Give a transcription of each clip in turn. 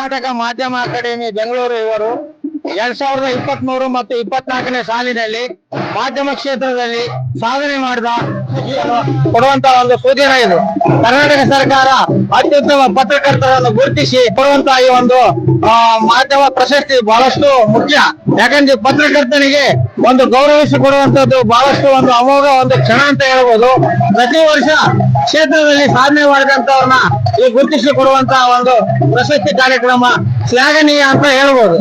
ಕರ್ನಾಟಕ ಮಾಧ್ಯಮ ಅಕಾಡೆಮಿ ಬೆಂಗಳೂರು ಇವರು 2023 ಮತ್ತು 24ನೇ ಸಾಲಿನಲ್ಲಿ ಮಾಧ್ಯಮ ಕ್ಷೇತ್ರದಲ್ಲಿ ಸಾಧನೆ ಮಾಡಿದ ಕೊಡುವಂತಹ ಒಂದು ಸೂಚನೆ ಇದು. ಕರ್ನಾಟಕ ಸರ್ಕಾರ ಅತ್ಯುತ್ತಮ ಪತ್ರಕರ್ತರನ್ನು ಗುರುತಿಸಿ ಕೊಡುವಂತಹ ಈ ಒಂದು ಮಾಧ್ಯಮ ಪ್ರಶಸ್ತಿ ಬಹಳಷ್ಟು ಮುಖ್ಯ. ಯಾಕಂದ್ರೆ ಪತ್ರಕರ್ತನಿಗೆ ಒಂದು ಗೌರವಿಸಿ ಕೊಡುವಂತದ್ದು ಬಹಳಷ್ಟು ಒಂದು ಅಮೋಘ ಒಂದು ಕ್ಷಣ ಅಂತ ಹೇಳ್ಬೋದು. ಪ್ರತಿ ವರ್ಷ ಕ್ಷೇತ್ರದಲ್ಲಿ ಸಾಧನೆ ಮಾಡಿದಂತವ್ರನ್ನ ಈ ಗುರುತಿಸಿ ಕೊಡುವಂತಹ ಒಂದು ಪ್ರಶಸ್ತಿ ಕಾರ್ಯಕ್ರಮ ಶ್ಲಾಘನೀಯ ಅಂತ ಹೇಳ್ಬೋದು.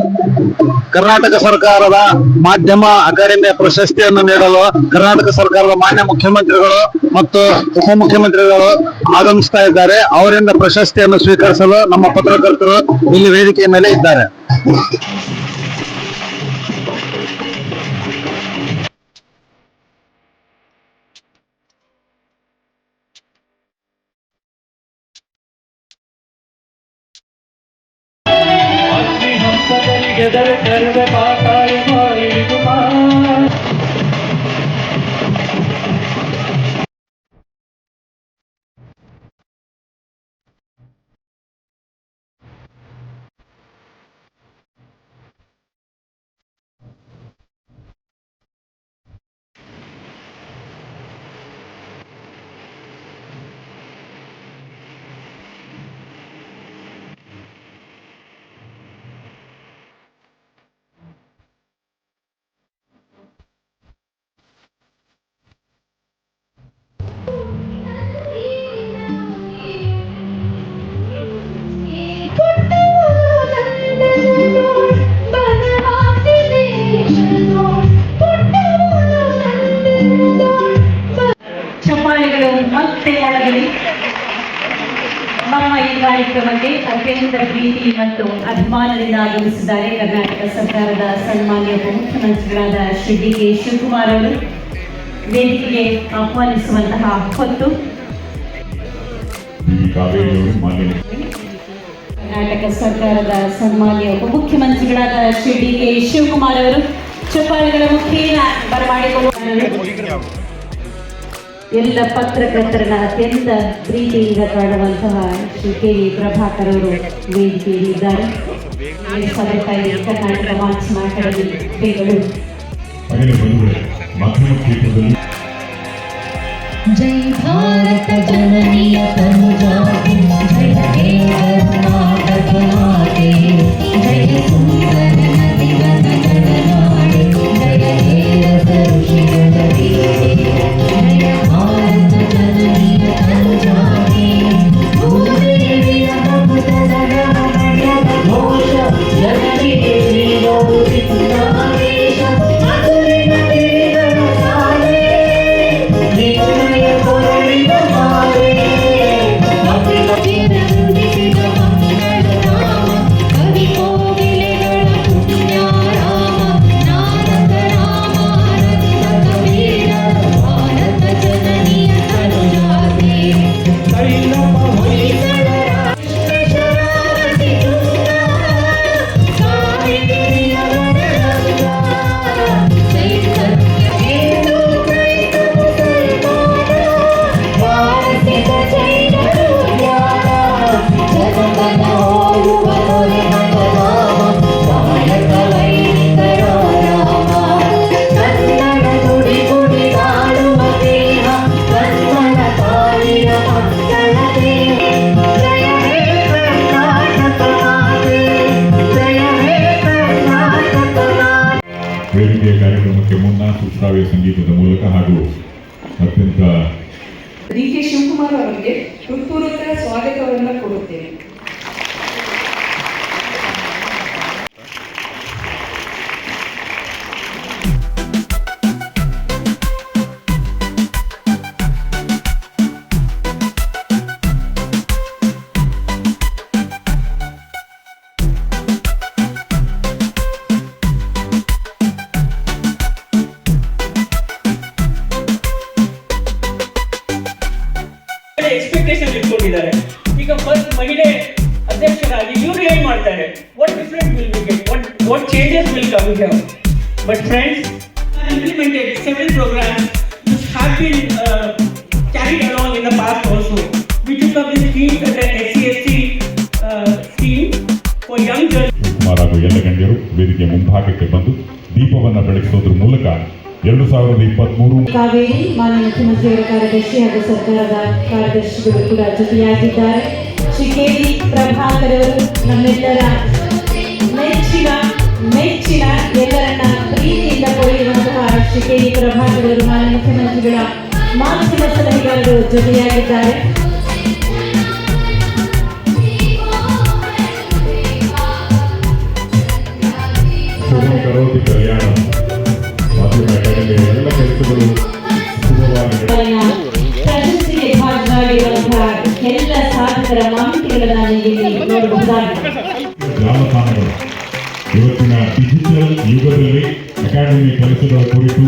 ಕರ್ನಾಟಕ ಸರ್ಕಾರದ ಮಾಧ್ಯಮ ಅಕಾಡೆಮಿಯ ಪ್ರಶಸ್ತಿಯನ್ನು ನೀಡಲು ಕರ್ನಾಟಕ ಸರ್ಕಾರದ ಮಾನ್ಯ ಮುಖ್ಯಮಂತ್ರಿಗಳು ಮತ್ತು ಉಪಮುಖ್ಯಮಂತ್ರಿಗಳು ಆಗಮಿಸ್ತಾ ಇದ್ದಾರೆ. ಅವರಿಂದ ಪ್ರಶಸ್ತಿಯನ್ನು ಸ್ವೀಕರಿಸಲು ನಮ್ಮ ಪತ್ರಕರ್ತರು ಇಲ್ಲಿ ವೇದಿಕೆಯ ಮೇಲೆ ಇದ್ದಾರೆ. ಮತ್ತೆ ಒಳಗಡೆ ನಮ್ಮ ಈ ಕಾರ್ಯಕ್ರಮಕ್ಕೆ ಅತ್ಯಂತ ಪ್ರೀತಿ ಮತ್ತು ಅಭಿಮಾನದಿಂದ ಆಗಮಿಸಿದ್ದಾರೆ ಕರ್ನಾಟಕ ಸರ್ಕಾರದ ಸನ್ಮಾನ್ಯ ಉಪಮುಖ್ಯಮಂತ್ರಿಗಳಾದ ಶ್ರೀ ಡಿ.ಕೆ. ಶಿವಕುಮಾರ್ ಅವರು. ವೇದಿಕೆಗೆ ಆಹ್ವಾನಿಸುವಂತಹ ಹೊತ್ತು ಕರ್ನಾಟಕ ಸರ್ಕಾರದ ಸನ್ಮಾನ್ಯ ಉಪಮುಖ್ಯಮಂತ್ರಿಗಳಾದ ಶ್ರೀ ಡಿ.ಕೆ. ಶಿವಕುಮಾರ್ ಅವರು ಚಪ್ಪಾಳೆಗಳ ಮುಖೇನ ಬರಮಾಡಿಕೊಳ್ಳುವ ಎಲ್ಲ ಪತ್ರಕರ್ತರನ್ನ ಅತ್ಯಂತ ಪ್ರೀತಿಯಿಂದ ಕಾಣುವಂತಹ ಶ್ರೀ ಕೆ.ವಿ. ಪ್ರಭಾಕರ್ ಅವರು ವೇದಿಕೆಯಲ್ಲಿದ್ದಾರೆ. ಕರ್ನಾಟಕ ಮಾಧ್ಯಮ ಅಕಾಡೆಮಿ ಬೆಂಗಳೂರು. ಜೈ ಭಾರತ ಜನನಿಯ ತನುಜಾತೆ ಜಯ ಹೇ ಕರ್ನಾಟಕ ಮಾತೆ ಜಯ ಸುಂದರ ನದಿವನ ಗಣನಾಡೆ ಜಯ ಹೇ ರಸ ಋಷಿಗಳ ವೀರೆ ಜಯ ಭಾರತ ಜನನಿಯ ತನುಜಾತೆ ಭೂದೇವಿಯ ಭಕ್ತರ ಗಣಗಣದ ಘೋಷ ಜನನಿಗೆ ಶ್ರೀಗೌರಿಯ ಆದೇಶ ಮಧುರಿನ ಗಿರಿಗಳ ಸಾಲೆ ವೇದಿಕೆಯ ಕಾರ್ಯಕ್ರಮಕ್ಕೆ ಮುನ್ನ ಸುಶ್ರಾವ್ಯ ಸಂಗೀತದ ಮೂಲಕ ಹಾಗೂ ಅತ್ಯಂತ ಡಿ.ಕೆ. ಶಿವಕುಮಾರ್ ಅವರಿಗೆ ಹೃತ್ಪೂರ್ವಕ ಸ್ವಾಗತವನ್ನು ಕೊಡುತ್ತೇನೆ. ಎಕ್ಸ್ಪೆಕ್ಟೇಷನ್ ಇಟ್ಕೊಂಡಿದ್ದಾರೆ. ಈಗ ಫಸ್ಟ್ ಮಹಿಳೆ ಅಧ್ಯಕ್ಷರಾಗಿ ಇವರು ಏನ್ ಮಾಡ್ತಾರೆ, what different will we get, what changes will come here. But friends, implemented several programs which have been carried along in the past also. We took up this scheme, the SCST scheme for young journalists. Shivakumar ಹಾಗೂ ಎಲ್ಲ ಗಣ್ಯರು ವೇದಿಕೆ ಮುಂಭಾಗಕ್ಕೆ ಬಂದು ದೀಪವನ್ನು ಬೆಳಗಿಸೋದ್ರ ಮೂಲಕ 2023 ಕಾವೇರಿ ಮಾನ್ಯ ಮುಖ್ಯಮಂತ್ರಿಯವರ ಕಾರ್ಯದರ್ಶಿ ಹಾಗೂ ಸರ್ಕಾರದ ಕಾರ್ಯದರ್ಶಿಗಳು ಕೂಡ ಜೊತೆಯಾಗಿದ್ದಾರೆ. ಶ್ರೀ ಕೆ.ವಿ. ಪ್ರಭಾಕರ್ ಅವರು ನಮ್ಮೆಲ್ಲರ ಮೆಚ್ಚಿನ ಎಲ್ಲರನ್ನ ಪ್ರೀತಿಯಿಂದ ಕೊಯ್ಯುವಂತಹ ಶ್ರೀ ಕೆ.ವಿ. ಪ್ರಭಾಕರ್ ಅವರು ಮಾನ್ಯ ಮುಖ್ಯಮಂತ್ರಿಗಳ ಮಾಧ್ಯಮ ಸಲಹೆಗಾರರು ಜೊತೆಯಾಗಿದ್ದಾರೆ. ಕರೋತಿ ಕಲ್ಯಾಣ ಮಾಧ್ಯಮ ಅಕಾಡೆಮಿಯ ಎಲ್ಲ ಕೆಲಸಗಳು ಸುಗಮವಾಗಿ ಪ್ರಶಸ್ತಿಗೆ ಭಾಗವಾಗಿರುವಂತಹ ಎಲ್ಲ ಸಾಧಕರ ಮಾಹಿತಿಗಳನ್ನು ಇಲ್ಲಿ ನೋಡಬಹುದಾಗಿದೆ. ಜಾಲತಾಣಗಳು ಇವತ್ತಿನ ಡಿಜಿಟಲ್ ಯುಗದಲ್ಲಿ ಅಕಾಡೆಮಿ ಕೆಲಸಗಳ ಕುರಿತು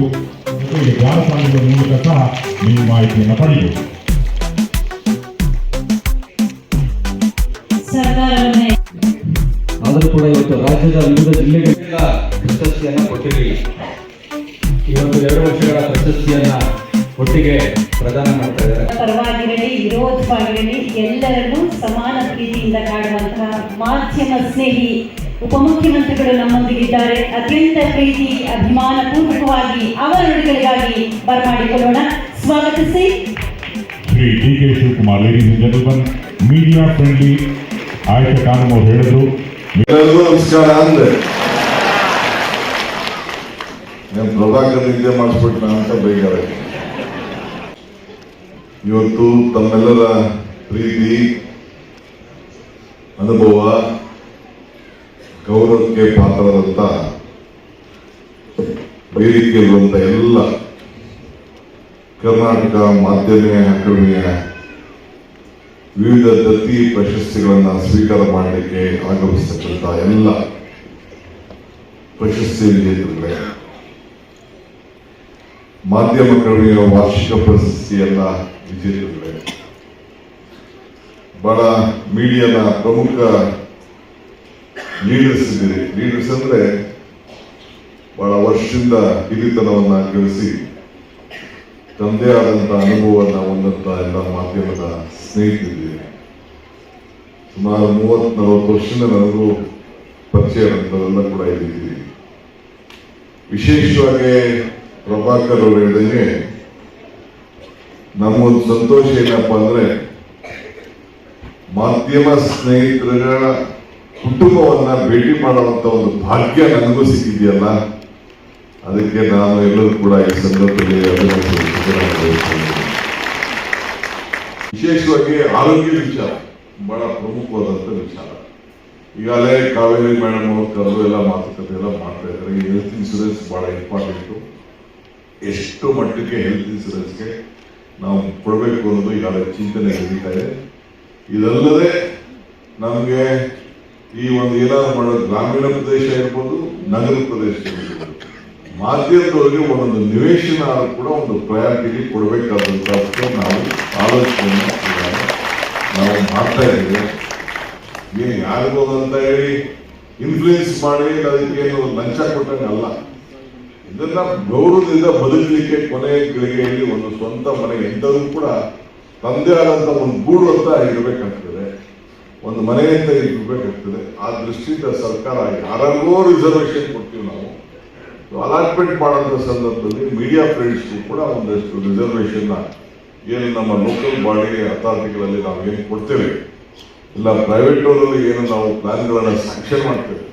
ಜೊತೆಗೆ ಜಾಲತಾಣಗಳ ಮೂಲಕ ಸಹ ನೀವು ಮಾಹಿತಿಯನ್ನು ಪಡೆಯಬಹುದು. ಸರ್ಕಾರವನ್ನೇ ಆದರೂ ಕೂಡ ಇವತ್ತು ರಾಜ್ಯದ ವಿವಿಧ ಜಿಲ್ಲೆಗಳಿಂದ ಪ್ರಶಸ್ತಿಯನ್ನು ಕೊಟ್ಟಿರಲಿಲ್ಲ. ಇವತ್ತು 2 ವರ್ಷಗಳ ಪ್ರಶಸ್ತಿಯನ್ನ ಒಟ್ಟಿಗೆ ಪ್ರದಾನ ಮಾಡ್ತಾ ಇದ್ದಾರೆ. ಪರವಾಗಿರಲಿ ವಿರೋಧವಾಗಿರಲಿ ಎಲ್ಲರನ್ನೂ ಸಮಾನ ಪ್ರೀತಿಯಿಂದ ಕಾಡುವಂತಹ ಮಾಧ್ಯಮ ಸ್ನೇಹಿ ಉಪಮುಖ್ಯಮಂತ್ರಿಗಳು ನಮ್ಮೊಂದಿಗಿದ್ದಾರೆ. ಅತ್ಯಂತ ಪ್ರೀತಿ ಅಭಿಮಾನ ಪೂರ್ವಕವಾಗಿ ಅವರ ನುಡಿಗಳಿಗಾಗಿ ಬರಮಾಡಿಕೊಳ್ಳೋಣ. ಸ್ವಾಗತಿಸಿ Shri D K. Shivakumar. Ladies and gentleman, media friendly ಆಯ್ಕೆ ಕಾನೂನು ಅವರು ಹೇಳಿದ್ರು. ಎಲ್ಲರಿಗೂ ನಮಸ್ಕಾರ. ಅಂದೆ ನಾನು ಪ್ರಭಾಕರ್ ನಿದ್ದೆ ಮಾಡಿಸ್ಬಿಟ್ನ ಅಂತ ಬೈಗಾರ. ಇವತ್ತು ತಮ್ಮೆಲ್ಲರ ಪ್ರೀತಿ, ಅನುಭವ, ಗೌರವಕ್ಕೆ ಪಾತ್ರರಾದಂಥ ವೇದಿಕೆಯಲ್ಲಿರುವಂಥ ಎಲ್ಲ ಕರ್ನಾಟಕ ಮಾಧ್ಯಮ ಅಕಾಡೆಮಿಯ ವಿವಿಧ ದತ್ತಿ ಪ್ರಶಸ್ತಿಗಳನ್ನು ಸ್ವೀಕಾರ ಮಾಡಲಿಕ್ಕೆ ಆಗಮಿಸತಕ್ಕಂಥ ಎಲ್ಲ ಪ್ರಶಸ್ತಿ ವಿಜೇತರುಗಳೇ, ಮಾಧ್ಯಮ ಅಕಾಡೆಮಿಯ ವಾರ್ಷಿಕ ಪ್ರಶಸ್ತಿಯಲ್ಲ ವಿಜೇತರುಗಳೇ, ಬಹಳ ಮೀಡಿಯಾದ ಪ್ರಮುಖ ಲೀಡರ್ಸ್ ಇದ್ದೀರಿ. ಲೀಡರ್ಸ್ ಅಂದ್ರೆ ಬಹಳ ವರ್ಷದಿಂದ ಹಿರಿತನವನ್ನ ಗಳಿಸಿ ತಂದೆ ಆದಂತ ಅನುಭವವನ್ನು ಹೊಂದಂತ ಎಲ್ಲ ಮಾಧ್ಯಮದ ಸ್ನೇಹಿತರಿದ್ದೀರಿ. ಸುಮಾರು 30-40 ವರ್ಷದಿಂದ ನನಗೂ ಪರಿಚಯ ಅಂತವೆಲ್ಲ ಕೂಡ ಇದ್ದೀರಿ. ವಿಶೇಷವಾಗಿ ಪ್ರಭಾಕರ್ ಅವರು ಹೇಳಿದಂಗೆ ನಮಗೊಂದು ಸಂತೋಷ ಏನಪ್ಪಾ ಅಂದ್ರೆ ಮಾಧ್ಯಮ ಸ್ನೇಹಿತರ ಕುಟುಂಬವನ್ನ ಭೇಟಿ ಮಾಡುವಂತ ಒಂದು ಭಾಗ್ಯ ನನಗೂ ಸಿಕ್ಕಿದೆಯಲ್ಲ, ಅದಕ್ಕೆ ನಾನು ಎಲ್ಲರೂ ಕೂಡ ಈ ಸಂದರ್ಭದಲ್ಲಿ ಅಭಿನಂದಿಸುತ್ತೇನೆ. ವಿಶೇಷವಾಗಿ ಆರೋಗ್ಯ ವಿಚಾರ ಬಹಳ ಪ್ರಮುಖವಾದಂತ ವಿಚಾರ. ಈಗಾಗಲೇ ಕಾವೇರಿ ಮೇಡಮ್ ಅವರು ಕರೆದು ಎಲ್ಲ ಮಾತುಕತೆ ಎಲ್ಲ ಮಾಡ್ತಾ ಇದ್ದಾರೆ. ಈ ಹೆಲ್ತ್ ಇನ್ಶೂರೆನ್ಸ್ ಬಹಳ ಇಂಪಾರ್ಟೆಂಟು. ಎಷ್ಟು ಮಟ್ಟಕ್ಕೆ ಹೆಲ್ತ್ ಇನ್ಶೂರೆನ್ಸ್ಗೆ ನಾವು ಕೊಡಬೇಕು ಅನ್ನೋದು ಈಗಾಗಲೇ ಚಿಂತನೆ ನಡೀತಾ ಇದೆ. ಇದಲ್ಲದೆ ನಮಗೆ ಈ ಒಂದು ಏನಾದ್ರು ಮಾಡೋದು ಗ್ರಾಮೀಣ ಪ್ರದೇಶ ಇರ್ಬೋದು, ನಗರ ಪ್ರದೇಶ ಇರ್ಬೋದು, ಮಾಧ್ಯಮದವರಿಗೆ ಒಂದೊಂದು ನಿವೇಶನ ಕೂಡ ಒಂದು ಪ್ರಯಾರಿಟಿ ಕೊಡಬೇಕಾದಂತ ನಾವು ಆಲೋಚನೆಯನ್ನು ನಾವು ಮಾಡ್ತಾ ಇದ್ದೇವೆ. ಏನು ಯಾರಿಗೂ ಅಂತ ಹೇಳಿ ಇನ್ಫ್ಲೂಯೆನ್ಸ್ ಮಾಡಿ ಅದಕ್ಕೆ ಏನು ಲಂಚ ಕೊಟ್ಟಂಗಲ್ಲ. ಇದನ್ನ ಗೌರವದಿಂದ ಬದುಕಲಿಕ್ಕೆ ಕೊನೆಯ ಗಳಿಗೆಯಲ್ಲಿ ಒಂದು ಸ್ವಂತ ಮನೆ ಎಂದರೂ ಕೂಡ ತಂದೆ ಆದಂತ ಒಂದು ಗೂಡು ಅಂತ ಇರಬೇಕಾಗ್ತದೆ, ಒಂದು ಮನೆ ಅಂತ ಇರಬೇಕಾಗ್ತದೆ. ಆ ದೃಷ್ಟಿಯಿಂದ ಸರ್ಕಾರ ಯಾರಿಗೋ ರಿಸರ್ವೇಶನ್ ಕೊಡ್ತೀವಿ ನಾವು. ಅಲಾಟ್ಮೆಂಟ್ ಮಾಡೋಂಥ ಸಂದರ್ಭದಲ್ಲಿ ಮೀಡಿಯಾ ಫ್ರೆಂಡ್ಸ್ಗೂ ಕೂಡ ಒಂದಷ್ಟು ರಿಸರ್ವೇಶನ್ ಏನು ನಮ್ಮ ಲೋಕಲ್ ಬಾಡಿ ಅಥಾರಿಟಿಗಳಲ್ಲಿ ನಾವು ಏನು ಕೊಡ್ತೇವೆ, ಇಲ್ಲ ಪ್ರೈವೇಟ್ ಅವರಲ್ಲಿ ಏನು ನಾವು ಪ್ಲಾನ್ಗಳನ್ನು ಸ್ಯಾಂಕ್ಷನ್ ಮಾಡ್ತೇವೆ,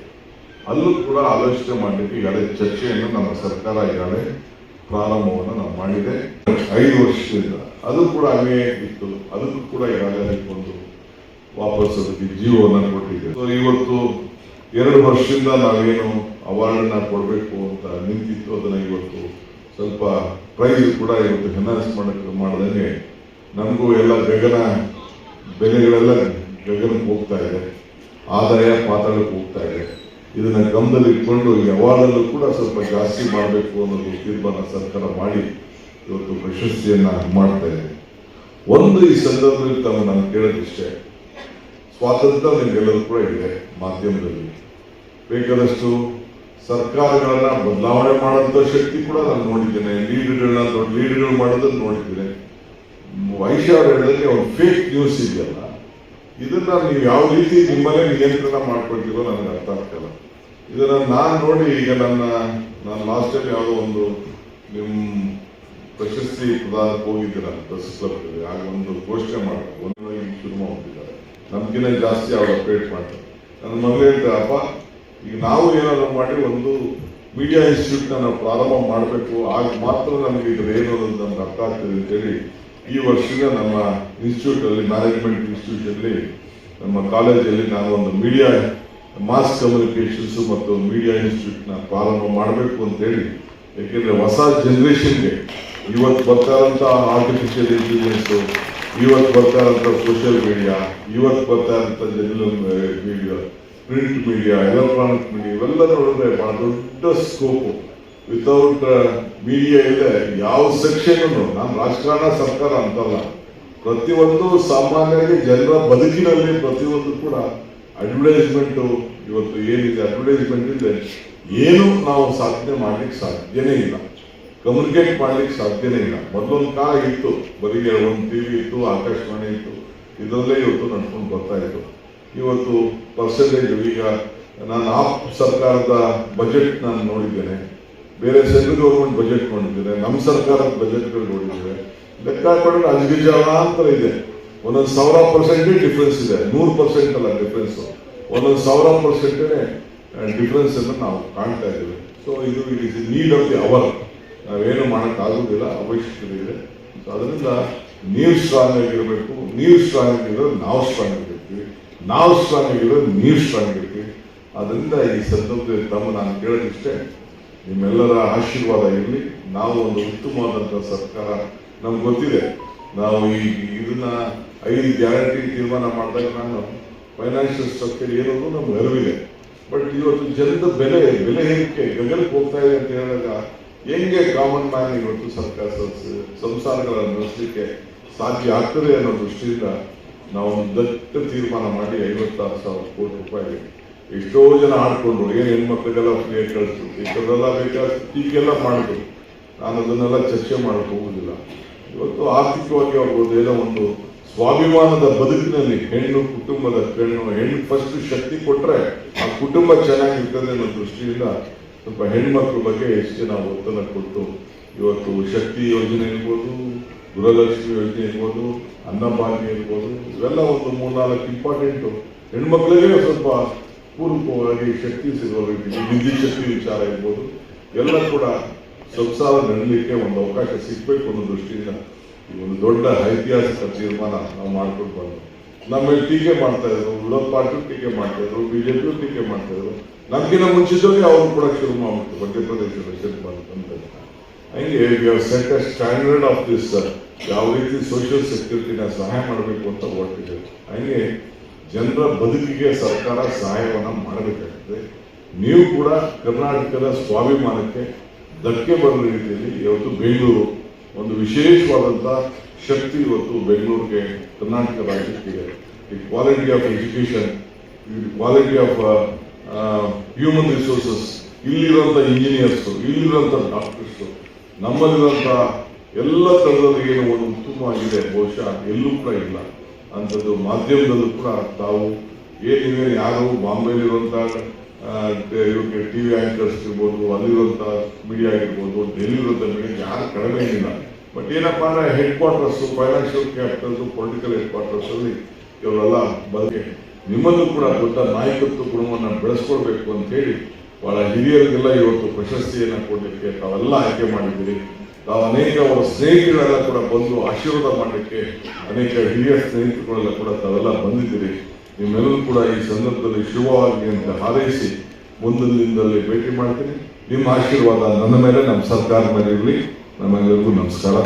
ಅಲ್ಲೂ ಕೂಡ ಆಲೋಚನೆ ಮಾಡಲಿಕ್ಕೆ ಈಗಾಗಲೇ ಚರ್ಚೆಯನ್ನು ನಮ್ಮ ಸರ್ಕಾರ ಈಗಾಗಲೇ ಪ್ರಾರಂಭವನ್ನು ನಾವು ಮಾಡಿದೆ. 5 ವರ್ಷದಿಂದ ಅದು ಕೂಡ ಹಂಗೆ ಇತ್ತು. ಅದಕ್ಕೂ ಕೂಡ ಈಗಾಗಲೇ ಒಂದು ವಾಪಸ್ ಅದಕ್ಕೆ ಜೀವವನ್ನು ಕೊಟ್ಟಿದೆ. ಸೊ ಇವತ್ತು 2 ವರ್ಷದಿಂದ ನಾವೇನು ಅವಾರ್ಡನ್ನ ಕೊಡಬೇಕು ಅಂತ ನಿಂತಿತ್ತು, ಅದನ್ನ ಇವತ್ತು ಸ್ವಲ್ಪ ಪ್ರೈಸ್ ಕೂಡ ಇವತ್ತು ಎನ್ಹಾನ್ಸ್ ಮಾಡದಂಗೆ ನಮಗೂ ಎಲ್ಲ ಬೆಲೆಗಳೆಲ್ಲ ಗಗನಕ್ಕೆ ಹೋಗ್ತಾ ಇದೆ, ಆದಾಯ ಪಾತಾಳಕ್ಕೆ ಹೋಗ್ತಾ ಇದೆ. ಇದನ್ನ ಗಮನದಲ್ಲಿ ಇಟ್ಕೊಂಡು ಈ ಅವಾರ್ಡಲ್ಲೂ ಕೂಡ ಸ್ವಲ್ಪ ಜಾಸ್ತಿ ಮಾಡಬೇಕು ಅನ್ನೋದು ತೀರ್ಮಾನ ಸರ್ಕಾರ ಮಾಡಿ ಇವತ್ತು ಪ್ರಶಸ್ತಿಯನ್ನ ಮಾಡ್ತಾ ಇದೆ. ಒಂದು ಈ ಸಂದರ್ಭದಲ್ಲಿ ತಾವು ನಾನು ಕೇಳೋದಿಷ್ಟೇ, ಸ್ವಾತಂತ್ರ್ಯ ನಿಮಗೆಲ್ಲರೂ ಕೂಡ ಇದೆ. ಮಾಧ್ಯಮದಲ್ಲಿ ಬೇಕಾದಷ್ಟು ಸರ್ಕಾರಗಳನ್ನ ಬದಲಾವಣೆ ಮಾಡೋಂಥ ಶಕ್ತಿ ಕೂಡ ನಾನು ನೋಡಿದ್ದೇನೆ. ಲೀಡರ್ಗಳನ್ನ ದೊಡ್ಡ ಲೀಡರ್ಗಳು ಮಾಡೋದನ್ನು ನೋಡಿದ್ದೇನೆ. ವೈಶ್ ಅವರು ಹೇಳಿದಂಗೆ ಒಂದು ಫೇಕ್ ನ್ಯೂಸ್ ಇದೆಯಲ್ಲ, ಇದನ್ನ ನೀವು ಯಾವ ರೀತಿ ನಿಮ್ಮಲ್ಲೇ ನಿಯಂತ್ರಣ ಮಾಡ್ಕೊಳ್ತೀರೋ ನನಗೆ ಅರ್ಥ ಆಗ್ತಲ್ಲ. ಇದನ್ನ ನಾನು ನೋಡಿ ಈಗ ನಾನು ಲಾಸ್ಟ್ ಟೈಮ್ ಯಾವುದೋ ಒಂದು ನಿಮ್ಮ ಪ್ರಶಸ್ತಿ ಪ್ರದಾನಕ್ಕೆ ಹೋಗಿದ್ದೆ ನಾನು ಪ್ರೆಸ್ ಕ್ಲಬ್. ಆಗ ಒಂದು ಘೋಷಣೆ ಮಾಡ್ತಾರೆ, ಒಂದೊಂದು ಶುರು ಮಾಡ್ತಿದ್ದಾರೆ, ನಮ್ಗಿನ್ನ ಜಾಸ್ತಿ ಅವ್ರು ಅಪ್ಡೇಟ್ ಮಾಡ್ತಾರೆ. ನನ್ನ ಮಗಳು ಹೇಳ್ತಾರೆ, ಅಪ್ಪ ಈಗ ನಾವು ಏನಾದ್ರು ಮಾಡಿ ಒಂದು ಮೀಡಿಯಾ ಇನ್ಸ್ಟಿಟ್ಯೂಟ್ನ ನಾವು ಪ್ರಾರಂಭ ಮಾಡಬೇಕು, ಆಗ ಮಾತ್ರ ನಮಗೆ ಇದ್ರ ಏನು ಅನ್ನೋದು ನಮ್ಗೆ ಅರ್ಥ ಆಗ್ತದೆ ಅಂತೇಳಿ ಈ ವರ್ಷದ ನಮ್ಮ ಇನ್ಸ್ಟಿಟ್ಯೂಟಲ್ಲಿ, ಮ್ಯಾನೇಜ್ಮೆಂಟ್ ಇನ್ಸ್ಟಿಟ್ಯೂಟಲ್ಲಿ, ನಮ್ಮ ಕಾಲೇಜಲ್ಲಿ ನಾನು ಒಂದು ಮೀಡಿಯಾ ಮಾಸ್ ಕಮ್ಯುನಿಕೇಷನ್ಸ್ ಮತ್ತು ಮೀಡಿಯಾ ಇನ್ಸ್ಟಿಟ್ಯೂಟ್ನ ಪ್ರಾರಂಭ ಮಾಡಬೇಕು ಅಂತೇಳಿ. ಯಾಕೆಂದರೆ ಹೊಸ ಜನ್ರೇಷನ್ಗೆ ಇವತ್ತು ಬರ್ತಾ ಇರೋಂಥ ಆರ್ಟಿಫಿಷಿಯಲ್ ಇಂಟೆಲಿಜೆನ್ಸು, ಇವತ್ತು ಬರ್ತಾ ಇರೋಂಥ ಸೋಷಿಯಲ್ ಮೀಡಿಯಾ, ಇವತ್ತು ಬರ್ತಾ ಇರೋಂಥ general media, print media, electronic media, ಇವೆಲ್ಲ ನೋಡಿದ್ರೆ ಬಹಳ ದೊಡ್ಡ ಸ್ಕೋಪು. ವಿತೌಟ್ ಮೀಡಿಯಾ ಇದೆ ಯಾವ ಸೆಕ್ಷನ್, ನಾನು ರಾಜಕಾರಣ ಸರ್ಕಾರ ಅಂತಲ್ಲ, ಪ್ರತಿಯೊಂದು ಸಾಮಾನ್ಯವಾಗಿ ಜನರ ಬದುಕಿನಲ್ಲಿ ಪ್ರತಿಯೊಂದು ಕೂಡ ಅಡ್ವರ್ಟೈಸ್ಮೆಂಟು. ಇವತ್ತು ಏನಿದೆ ಅಡ್ವರ್ಟೈಸ್ಮೆಂಟ್ ಇದೆ, ಏನು ನಾವು ಸಾಧನೆ ಮಾಡ್ಲಿಕ್ಕೆ ಸಾಧ್ಯನೇ ಇಲ್ಲ, ಕಮ್ಯುನಿಕೇಟ್ ಮಾಡ್ಲಿಕ್ಕೆ ಸಾಧ್ಯನೇ ಇಲ್ಲ. ಮೊದಲೊಂದು ಕಾಲ ಇತ್ತು, ಬರೀ ಒಂದು ಟಿವಿ ಇತ್ತು, ಆಕಾಶವಾಣಿ ಇತ್ತು, ಇದರಲ್ಲೇ ಇವತ್ತು ನಡ್ಕೊಂಡು ಬರ್ತಾ ಇತ್ತು. ಇವತ್ತು ಪರ್ಸೆಂಟೇಜ್, ಈಗ ನಾನು ಸರ್ಕಾರದ ಬಜೆಟ್ ನಾನು ನೋಡಿದ್ದೇನೆ, ಬೇರೆ ಸೆಂಟ್ರಲ್ ಗೌರ್ಮೆಂಟ್ ಬಜೆಟ್ ನೋಡಿದ್ದೇನೆ, ನಮ್ಮ ಸರ್ಕಾರದ ಬಜೆಟ್ಗಳು ನೋಡಿದ್ದೇವೆ. ಲೆಕ್ಕ ಹಾಕೊಂಡ್ರೆ ಅಜಗಜಾಂತರ ಇದೆ. ಒಂದೊಂದು 1000% ಡಿಫ್ರೆನ್ಸ್ ಇದೆ, 100% ಅಲ್ಲ ಡಿಫ್ರೆನ್ಸ್, ಒಂದೊಂದು 1000% ಡಿಫ್ರೆನ್ಸ್ ಅನ್ನು ನಾವು ಕಾಣ್ತಾ ಇದ್ದೇವೆ. ಸೊ ಇದು it is need of the hour, ನಾವೇನು ಮಾಡೋಕ್ಕಾಗೋದಿಲ್ಲ, ಅವಶ್ಯಕತೆ ಇದೆ. ಸೊ ಅದರಿಂದ ನೀವು ಸ್ಟ್ರಾಂಗ್ ಆಗಿರಬೇಕು, ನೀವು ಸ್ಟ್ರಾಂಗ್ ಆಗಿರೋದು ನಾವು ಸ್ಟ್ರಾಂಗ್ ಆಗಿರ್ತೀವಿ, ನಾವು ಸ್ಟ್ರಾಂಗ್ ಆಗಿರೋದು ನೀವು ಸ್ಟ್ರಾಂಗ್ ಆಗಿರ್ತೀವಿ. ಅದರಿಂದ ಈ ಸಂದರ್ಭದಲ್ಲಿ ನಾನು ಕೇಳೋದಿಷ್ಟೇ, ನಿಮ್ಮೆಲ್ಲರ ಆಶೀರ್ವಾದ ಇರಲಿ. ನಾವು ಒಂದು ಉತ್ತಮವಾದಂಥ ಸರ್ಕಾರ, ನಮ್ಗೆ ಗೊತ್ತಿದೆ, ನಾವು ಇದನ್ನ 5 ಗ್ಯಾರಂಟಿ ತೀರ್ಮಾನ ಮಾಡಿದಾಗ ನಾನು ಫೈನಾನ್ಷಿಯಲ್ ಸ್ಟ್ರಕ್ಚರ್ ಏನೋದು ನಮ್ಗೆ ಅರಿವಿದೆ. ಬಟ್ ಇವತ್ತು ಜನದ ಬೆಲೆ ಏರಿಕೆ ಗಗನಕ್ಕೆ ಹೋಗ್ತಾ ಇದೆ ಅಂತ ಹೇಳಿದಾಗ ಹೆಂಗೆ ಕಾಮನ್ ಮ್ಯಾನ್ ಇವತ್ತು ಸರ್ಕಾರ ಸಂಸಾರಗಳನ್ನು ನಡೆಸಲಿಕ್ಕೆ ಸಾಧ್ಯ ಆಗ್ತದೆ ಅನ್ನೋ ದೃಷ್ಟಿಯಿಂದ ನಾವು ಒಂದು ದೊಡ್ಡ ತೀರ್ಮಾನ ಮಾಡಿ 56,000 ಕೋಟಿ ರೂಪಾಯಿ ಎಷ್ಟೋ ಜನ ಆಡ್ಕೊಂಡ್ರು, ಏನು ಹೆಣ್ಮಕ್ಳಿಗೆಲ್ಲ ಫ್ರೀ ಕಳಿಸ್ತು, ಈಗೆಲ್ಲ ಬೇಕಾದ ಹೀಗೆಲ್ಲ ಮಾಡಿದ್ರು. ನಾನು ಅದನ್ನೆಲ್ಲ ಚರ್ಚೆ ಮಾಡಕ್ಕೆ ಹೋಗುದಿಲ್ಲ. ಇವತ್ತು ಆರ್ಥಿಕವಾಗಿ ಆಗ್ಬೋದು, ಏನೋ ಒಂದು ಸ್ವಾಭಿಮಾನದ ಬದುಕಿನಲ್ಲಿ ಹೆಣ್ಣು ಕುಟುಂಬದ ಹೆಣ್ಣು ಫಸ್ಟ್ ಶಕ್ತಿ ಕೊಟ್ಟರೆ ಆ ಕುಟುಂಬ ಚೆನ್ನಾಗಿರ್ತದೆ ಅನ್ನೋ ದೃಷ್ಟಿಯಿಂದ ಸ್ವಲ್ಪ ಹೆಣ್ಮಕ್ಳ ಬಗ್ಗೆ ಎಷ್ಟು ನಾವು ಒತ್ತಡ ಕೊಟ್ಟು ಇವತ್ತು ಶಕ್ತಿ ಯೋಜನೆ ಇರ್ಬೋದು, ಗೃಹಲಕ್ಷ್ಮಿ ಯೋಜನೆ ಇರ್ಬೋದು, ಅನ್ನಭಾಗ್ಯ ಇರ್ಬೋದು, ಇವೆಲ್ಲ ಒಂದು 3-4 ಇಂಪಾರ್ಟೆಂಟು ಹೆಣ್ಮಕ್ಳಿಗೆ ಸ್ವಲ್ಪ ಪೂರ್ವಕವಾಗಿ ಶಕ್ತಿ ಸಿಗೋ ರೀತಿ, ವಿದ್ಯುತ್ ಶಕ್ತಿ ವಿಚಾರ ಇರ್ಬೋದು, ಎಲ್ಲ ಕೂಡ ಸಂಸಾರ ನಡಲಿಕ್ಕೆ ಒಂದು ಅವಕಾಶ ಸಿಗಬೇಕು ಅನ್ನೋ ದೃಷ್ಟಿಯಿಂದ ಈ ಒಂದು ದೊಡ್ಡ ಐತಿಹಾಸಿಕ ತೀರ್ಮಾನ ನಾವು ಮಾಡ್ಕೊಂಡು ಬಂದು ನಮ್ಮ ಮೇಲೆ ಟೀಕೆ ಮಾಡ್ತಾ ಇದ್ರು, ವಿರೋಧ ಪಾರ್ಟಿ ಟೀಕೆ ಮಾಡ್ತಾ ಇದ್ರು, ಬಿಜೆಪಿ ಟೀಕೆ ಮಾಡ್ತಾ ಇದ್ರು. ನಮ್ಗಿನ್ನ ಮುಂಚಿತವಾಗಿ ಅವರು ಕೂಡ ಶುರು ಮಾಡ್ಬಿಟ್ಟು ಮಧ್ಯಪ್ರದೇಶದ ಬಂದ ಹಂಗೆ set a standard of this, ಯಾವ ರೀತಿ ಸೋಷಿಯಲ್ ಸೆಕ್ಯೂರಿಟಿನ ಸಹಾಯ ಮಾಡಬೇಕು ಅಂತ ಹೊರಟಿದೆ. ಹಂಗೆ ಜನರ ಬದುಕಿಗೆ ಸರ್ಕಾರ ಸಹಾಯವನ್ನು ಮಾಡಬೇಕಾಗ್ತದೆ. ನೀವು ಕೂಡ ಕರ್ನಾಟಕದ ಸ್ವಾಭಿಮಾನಕ್ಕೆ ಧಕ್ಕೆ ಬರುವ ರೀತಿಯಲ್ಲಿ ಇವತ್ತು ಬೆಂಗಳೂರು ಒಂದು ವಿಶೇಷವಾದಂಥ ಶಕ್ತಿ ಇವತ್ತು ಬೆಂಗಳೂರಿಗೆ, ಕರ್ನಾಟಕ ರಾಜ್ಯಕ್ಕಿದೆ. The quality of education, quality of human resources, ಇಲ್ಲಿರುವಂಥ ಇಂಜಿನಿಯರ್ಸು, ಇಲ್ಲಿರುವಂಥ ಡಾಕ್ಟರ್ಸು, ನಮ್ಮಲ್ಲಿರುವಂಥ ಎಲ್ಲ ಥರದಲ್ಲಿ ಏನು ಒಂದು ಉತ್ತಮವಾಗಿದೆ, ಬಹುಶಃ ಎಲ್ಲೂ ಕೂಡ ಇಲ್ಲ ಅಂಥದ್ದು. ಮಾಧ್ಯಮದಲ್ಲೂ ಕೂಡ ತಾವು ಏನಿವೆ, ಯಾರು ಬಾಂಬೆಲಿರುವಂಥ ಟಿವಿ ಆಂಕರ್ಸ್ ಇರ್ಬೋದು, ಅಲ್ಲಿರುವಂಥ ಮೀಡಿಯಾ ಆಗಿರ್ಬೋದು, ಡೆಲ್ಲಿರುವಂಥ ಮೀಡಿಯಾ ಯಾರು ಕಡಿಮೆ ಏನಿಲ್ಲ. ಬಟ್ ಏನಪ್ಪಾ ಅಂದರೆ headquarters, financial capitals, political ಹೆಡ್ ಕ್ವಾರ್ಟರ್ಸಲ್ಲಿ ಇವರೆಲ್ಲ ಬಗ್ಗೆ ನಿಮ್ಮಲ್ಲೂ ಕೂಡ ದೊಡ್ಡ ನಾಯಕತ್ವ ಗುಣವನ್ನು ಬೆಳೆಸ್ಕೊಳ್ಬೇಕು ಅಂತ ಹೇಳಿ ಬಹಳ ಹಿರಿಯರಿಗೆಲ್ಲ ಇವತ್ತು ಪ್ರಶಸ್ತಿಯನ್ನು ಕೊಡಲಿಕ್ಕೆ ತಾವೆಲ್ಲ ಆಯ್ಕೆ ಮಾಡಿದ್ದೀರಿ. ತಾವು ಅನೇಕ ಅವರ ಸ್ನೇಹಿತರೆಲ್ಲ ಕೂಡ ಬಂದು ಆಶೀರ್ವಾದ ಮಾಡಲಿಕ್ಕೆ ಅನೇಕ ಹಿರಿಯ ಸ್ನೇಹಿತರುಗಳೆಲ್ಲ ಕೂಡ ತಾವೆಲ್ಲ ಬಂದಿದ್ದೀರಿ. ನಿಮ್ಮೆಲ್ಲರೂ ಕೂಡ ಈ ಸಂದರ್ಭದಲ್ಲಿ ಶುಭವಾಗಿ ಅಂತ ಹಾರೈಸಿ ಮುಂದಿನ ದಿನದಲ್ಲಿ ಭೇಟಿ ಮಾಡ್ತೀನಿ. ನಿಮ್ಮ ಆಶೀರ್ವಾದ ನನ್ನ ಮೇಲೆ, ನಮ್ಮ ಸರ್ಕಾರದ ಮೇಲೆ ಇರಲಿ. ನಮ್ಮೆಲ್ಲರಿಗೂ ನಮಸ್ಕಾರ.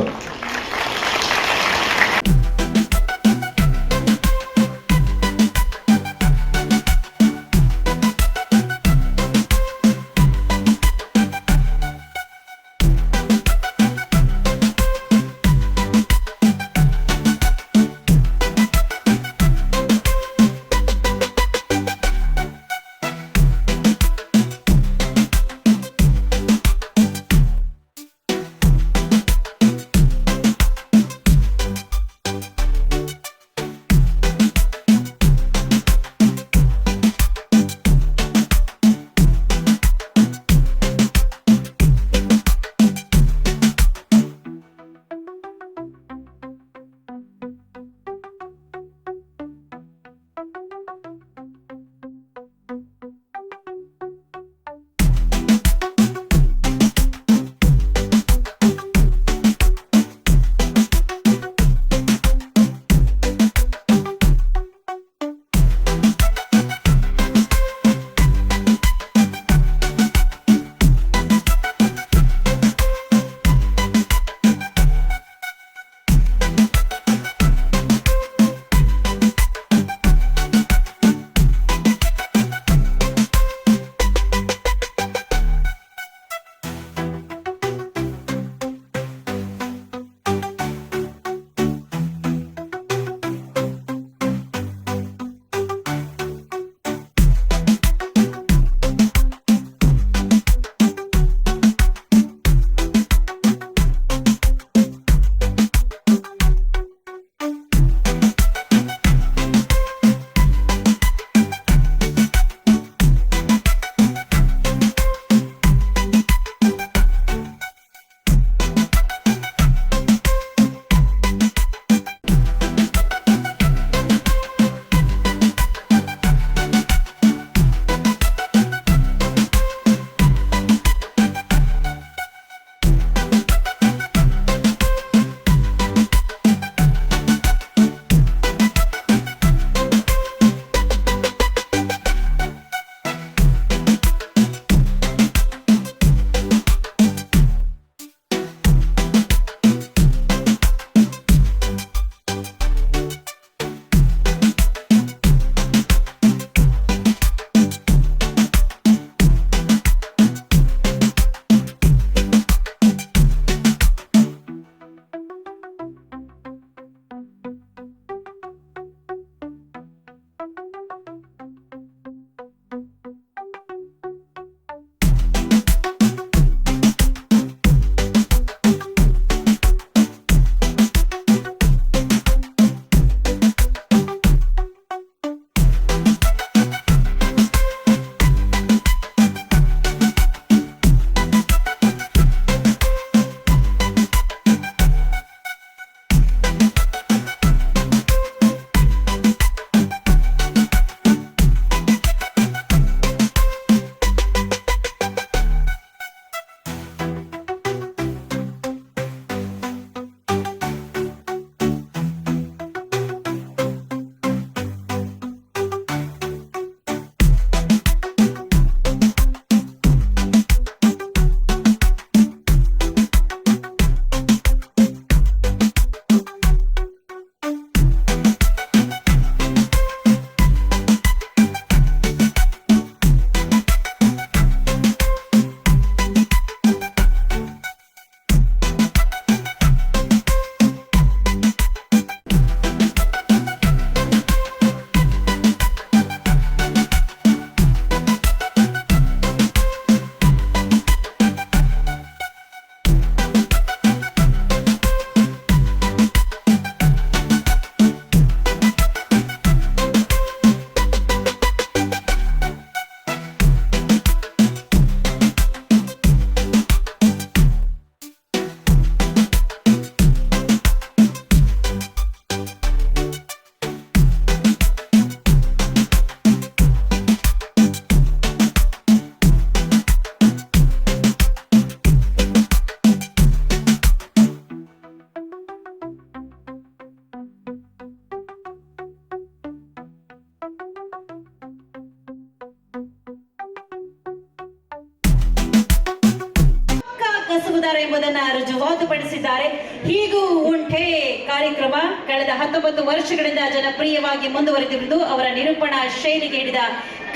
ನಡೆಸುವುದಾರೆ ಎಂಬುದನ್ನು ರುಜುವಾತುಪಡಿಸಿದ್ದಾರೆ. ಹೀಗೂ ಉಂಟೆ ಕಾರ್ಯಕ್ರಮ ಕಳೆದ 19 ವರ್ಷಗಳಿಂದ ಜನಪ್ರಿಯವಾಗಿ ಮುಂದುವರೆದಿರುವುದು ಅವರ ನಿರೂಪಣಾ ಶೈಲಿಗೆ ಹಿಡಿದ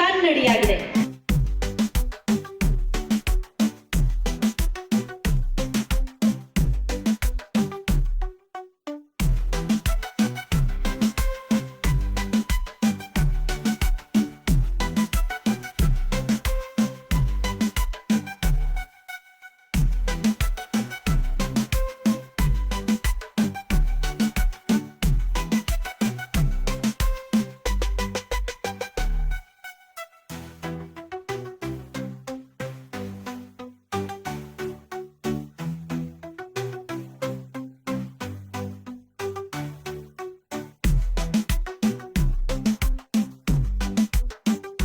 ಕನ್ನಡಿಯಾಗಿದೆ.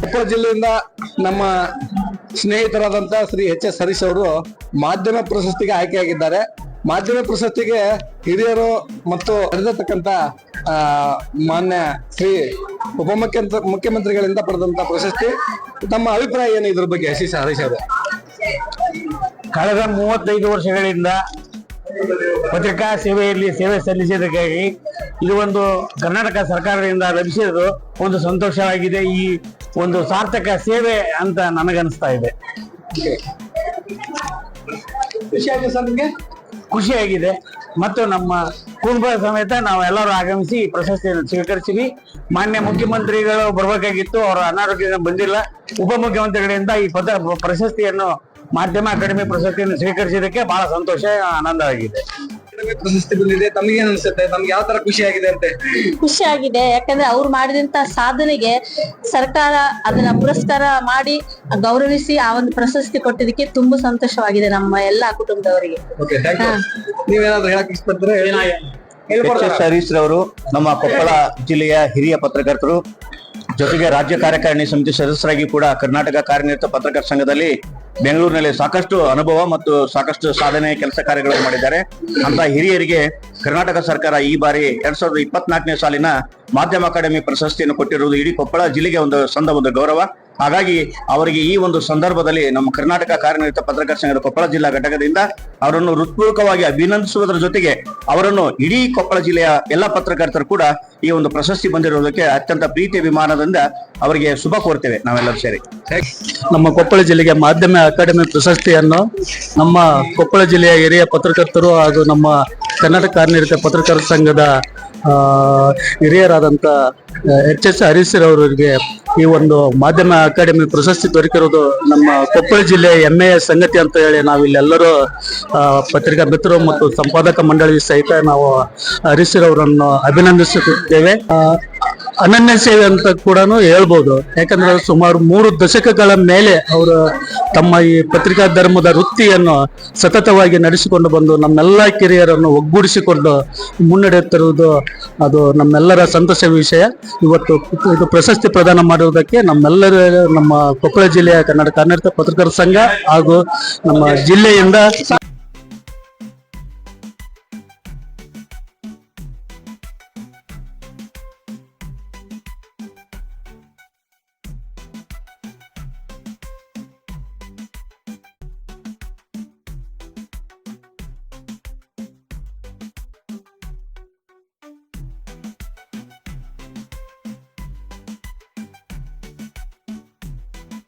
ಕೊಪ್ಪಳ ಜಿಲ್ಲೆಯಿಂದ ನಮ್ಮ ಸ್ನೇಹಿತರಾದಂತ ಶ್ರೀ ಎಚ್.ಎಸ್. ಹರೀಶ್ ಅವರು ಮಾಧ್ಯಮ ಪ್ರಶಸ್ತಿಗೆ ಆಯ್ಕೆಯಾಗಿದ್ದಾರೆ. ಮಾಧ್ಯಮ ಪ್ರಶಸ್ತಿಗೆ ಹಿರಿಯರು ಮತ್ತು ಕರೆದಿರ್ತಕ್ಕಂಥ ಮಾನ್ಯ ಶ್ರೀ ಮುಖ್ಯಮಂತ್ರಿಗಳಿಂದ ಪಡೆದಂತ ಪ್ರಶಸ್ತಿ. ತಮ್ಮ ಅಭಿಪ್ರಾಯ ಏನು ಇದ್ರ ಬಗ್ಗೆ ಹರೀಶ್ ಅವರು? ಕಳೆದ 35 ವರ್ಷಗಳಿಂದ ಪತ್ರಿಕಾ ಸೇವೆಯಲ್ಲಿ ಸೇವೆ ಸಲ್ಲಿಸಿದ್ದಕ್ಕಾಗಿ ಇದು ಒಂದು ಕರ್ನಾಟಕ ಸರ್ಕಾರದಿಂದ ಲಭಿಸಿದ್ದು ಒಂದು ಸಂತೋಷವಾಗಿದೆ. ಈ ಒಂದು ಸಾರ್ಥಕ ಸೇವೆ ಅಂತ ನನಗನ್ನಿಸ್ತಾ ಇದೆ. ಖುಷಿಯಾಗಿದೆ ಮತ್ತು ನಮ್ಮ ಕುಟುಂಬ ಸಮೇತ ನಾವೆಲ್ಲರೂ ಆಗಮಿಸಿ ಈ ಪ್ರಶಸ್ತಿಯನ್ನು ಸ್ವೀಕರಿಸಿವಿ. ಮಾನ್ಯ ಮುಖ್ಯಮಂತ್ರಿಗಳು ಬರಬೇಕಾಗಿತ್ತು, ಅವರ ಅನಾರೋಗ್ಯದಿಂದ ಬಂದಿಲ್ಲ. ಉಪಮುಖ್ಯಮಂತ್ರಿಗಳಿಂದ ಈ ಪ್ರಶಸ್ತಿಯನ್ನು ಮಾಧ್ಯಮ ಅಕಾಡೆಮಿ ಪ್ರಶಸ್ತಿಯನ್ನು ಸ್ವೀಕರಿಸಿದ್ದಕ್ಕೆ ಬಹಳ ಸಂತೋಷ, ಆನಂದವಾಗಿದೆ. ಪ್ರಶಸ್ತಿ ಬಂದಿದೆ, ತಮಗೆ ಏನ್ ಅನ್ಸುತ್ತೆ? ನಮ್ಗೆ ಯಾವ ತರ ಖುಷಿ ಆಗಿದೆ ಅಂತ? ಖುಷಿ ಆಗಿದೆ, ಯಾಕಂದ್ರೆ ಅವ್ರು ಮಾಡಿದಂತ ಸಾಧನೆಗೆ ಸರ್ಕಾರ ಅದನ್ನ ಪುರಸ್ಕಾರ ಮಾಡಿ ಗೌರವಿಸಿ ಆ ಒಂದು ಪ್ರಶಸ್ತಿ ಕೊಟ್ಟಿದ್ದಕ್ಕೆ ತುಂಬಾ ಸಂತೋಷವಾಗಿದೆ ನಮ್ಮ ಎಲ್ಲಾ ಕುಟುಂಬದವರಿಗೆ. ನೀವೇನಾದ್ರೂ ಹೇಳಕ್ ಇಷ್ಟಪಡ್ತಾರೆ? ಎಚ್.ಎಸ್. ಹರೀಶ್ ರವರು ನಮ್ಮ ಕೊಪ್ಪಳ ಜಿಲ್ಲೆಯ ಹಿರಿಯ ಪತ್ರಕರ್ತರು, ಜೊತೆಗೆ ರಾಜ್ಯ ಕಾರ್ಯಕಾರಿಣಿ ಸಮಿತಿ ಸದಸ್ಯರಾಗಿ ಕೂಡ ಕರ್ನಾಟಕ ಕಾರ್ಯನಿರತ ಪತ್ರಕರ್ತರ ಸಂಘದಲ್ಲಿ ಬೆಂಗಳೂರಿನಲ್ಲಿ ಸಾಕಷ್ಟು ಅನುಭವ ಮತ್ತು ಸಾಕಷ್ಟು ಸಾಧನೆ ಕೆಲಸ ಕಾರ್ಯಗಳನ್ನು ಮಾಡಿದ್ದಾರೆ. ಅಂತ ಹಿರಿಯರಿಗೆ ಕರ್ನಾಟಕ ಸರ್ಕಾರ ಈ ಬಾರಿ 2024ನೇ ಸಾಲಿನ ಮಾಧ್ಯಮ ಅಕಾಡೆಮಿ ಪ್ರಶಸ್ತಿಯನ್ನು ಕೊಟ್ಟಿರುವುದು ಇಡೀ ಕೊಪ್ಪಳ ಜಿಲ್ಲೆಗೆ ಒಂದು ಗೌರವ. ಹಾಗಾಗಿ ಅವರಿಗೆ ಈ ಒಂದು ಸಂದರ್ಭದಲ್ಲಿ ನಮ್ಮ ಕರ್ನಾಟಕ ಕಾರ್ಯನಿರತ ಪತ್ರಕರ್ತರ ಸಂಘದ ಕೊಪ್ಪಳ ಜಿಲ್ಲಾ ಘಟಕದಿಂದ ಅವರನ್ನು ಹೃತ್ಪೂರ್ವಕವಾಗಿ ಅಭಿನಂದಿಸುವುದರ ಜೊತೆಗೆ ಅವರನ್ನು ಇಡೀ ಕೊಪ್ಪಳ ಜಿಲ್ಲೆಯ ಎಲ್ಲ ಪತ್ರಕರ್ತರು ಕೂಡ ಈ ಒಂದು ಪ್ರಶಸ್ತಿ ಬಂದಿರುವುದಕ್ಕೆ ಅತ್ಯಂತ ಪ್ರೀತಿ ಅಭಿಮಾನದಿಂದ ಅವರಿಗೆ ಶುಭ ಕೋರ್ತೇವೆ ನಾವೆಲ್ಲರೂ ಸೇರಿ. ನಮ್ಮ ಕೊಪ್ಪಳ ಜಿಲ್ಲೆಗೆ ಮಾಧ್ಯಮ ಅಕಾಡೆಮಿ ಪ್ರಶಸ್ತಿಯನ್ನು ನಮ್ಮ ಕೊಪ್ಪಳ ಜಿಲ್ಲೆಯ ಹಿರಿಯ ಪತ್ರಕರ್ತರು ಹಾಗೂ ನಮ್ಮ ಕರ್ನಾಟಕ ಕಾರ್ಯನಿರತ ಪತ್ರಕರ್ತರ ಸಂಘದ ಹಿರಿಯರಾದಂತ ಎಚ್.ಎಸ್. ಹರೀಶ್ ಅವರಿಗೆ ಈ ಒಂದು ಮಾಧ್ಯಮ ಅಕಾಡೆಮಿ ಪ್ರಶಸ್ತಿ ದೊರಕಿರೋದು ನಮ್ಮ ಕೊಪ್ಪಳ ಜಿಲ್ಲೆಯ ಹೆಮ್ಮೆಯ ಸಂಗತಿ ಅಂತ ಹೇಳಿ ನಾವಿಲ್ಲೆಲ್ಲರೂ ಪತ್ರಿಕಾ ಮಿತ್ರರು ಮತ್ತು ಸಂಪಾದಕ ಮಂಡಳಿ ಸಹಿತ ನಾವು ಹರೀಶ್ ಅವರನ್ನು ಅಭಿನಂದಿಸುತ್ತಿದ್ದೇವೆ. ಅನನ್ಯ ಸೇವೆ ಅಂತ ಕೂಡ ಹೇಳ್ಬೋದು. ಯಾಕಂದ್ರೆ ಸುಮಾರು 3 ದಶಕಗಳ ಮೇಲೆ ಅವರು ತಮ್ಮ ಈ ಪತ್ರಿಕಾ ಧರ್ಮದ ವೃತ್ತಿಯನ್ನು ಸತತವಾಗಿ ನಡೆಸಿಕೊಂಡು ಬಂದು ನಮ್ಮೆಲ್ಲ ಕಿರಿಯರನ್ನು ಒಗ್ಗೂಡಿಸಿಕೊಂಡು ಮುನ್ನಡೆಯುತ್ತಿರುವುದು ಅದು ನಮ್ಮೆಲ್ಲರ ಸಂತೋಷ ವಿಷಯ. ಇವತ್ತು ಇದು ಪ್ರಶಸ್ತಿ ಪ್ರದಾನ ಮಾಡಿರುವುದಕ್ಕೆ ನಮ್ಮ ಕೊಪ್ಪಳ ಜಿಲ್ಲೆಯ ಕರ್ನಾಟಕ ಕಾರ್ಯನಿರತ ಪತ್ರಕರ್ತರ ಸಂಘ ಹಾಗೂ ನಮ್ಮ ಜಿಲ್ಲೆಯಿಂದ